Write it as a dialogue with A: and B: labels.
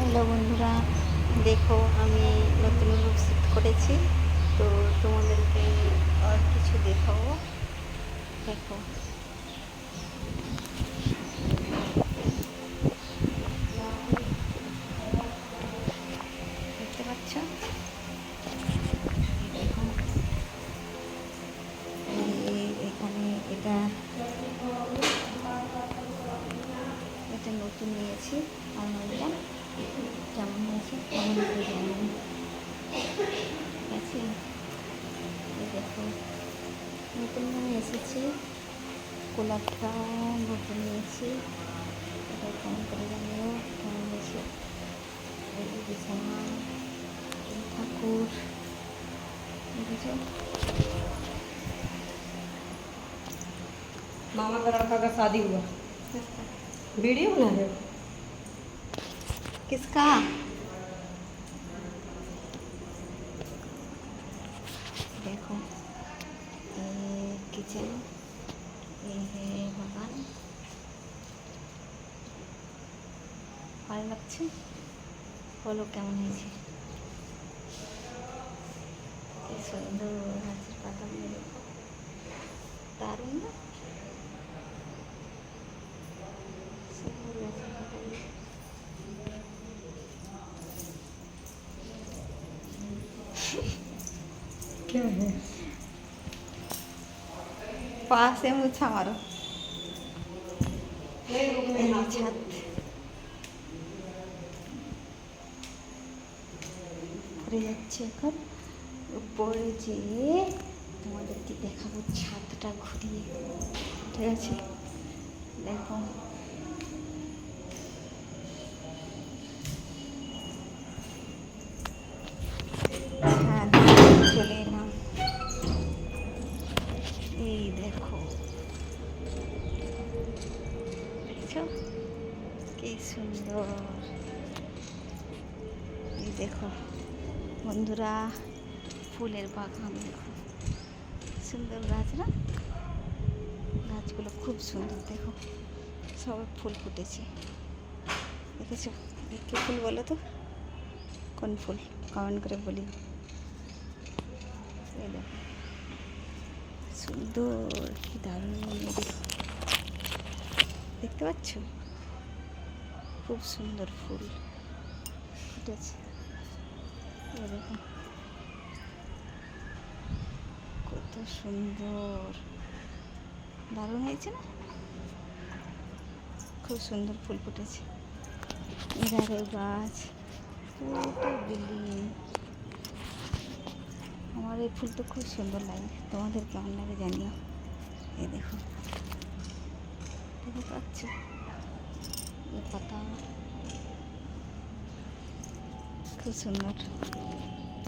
A: Hello বন্ধুরা, দেখো আমি নতুন লুক শ্যুট করেছি। তো তোমাদেরকে আর কিছু দেখাবো। দেখো, দেখতে পাচ্ছ? দেখো, এখানে এটা এটা নতুন নিয়েছি। আলমারিটা কেমন হয়েছে কেমন করে জানি। ঠিক আছে, এই দেখো নতুন নিয়ে এসেছি। গোলাপটা নতুন নিয়েছি। এটা কেমন করে জানিও কেমন হয়েছে। এই বিছানা, এই ঠাকুর, বুঝেছো?
B: मामा का लड़का का शादी हुआ, वीडियो बना रहे हो?
A: किसका? देखो, ये किचन, ये है বাগান। ভালো লাগছে? বলো কেমন হয়েছে? কি সুন্দর গাছের পাতাগুলো দেখো, দারুণ না? সুন্দর গাছের পাতাগুলো।
B: क्या है?
A: पास से मुझा मारो। এই ছাদ করে যাচ্ছে এখন উপরে যেয়ে তোমাদেরকে দেখাবো ছাদটা ঘুরিয়ে। ঠিক আছে, দেখো ছাদ চলে এলাম। এই দেখো, দেখছো কি সুন্দর। এই দেখো বন্ধুরা, ফুলের বাগান দেখো, সুন্দর গাছ না? গাছগুলো খুব সুন্দর, দেখো সব ফুল ফুটেছে। দেখেছো? কি ফুল বলো তো? কোন ফুল কমেন্ট করে বলি। এই দেখো সুন্দর, কি দারুণ দেখো, দেখতে পাচ্ছ? খুব সুন্দর ফুল ফুটেছে। এই দেখো কত সুন্দর, দারুণ হয়েছে না? খুব সুন্দর ফুল ফুটেছে। এধারে গাছ, পুরোটা বিল্ডিং। আমার এই ফুল তো খুব সুন্দর লাগে, তোমাদের কেমন লাগে জানিও। এই দেখো, দেখতে পাচ্ছ এই পাতা, খুব সুন্দর।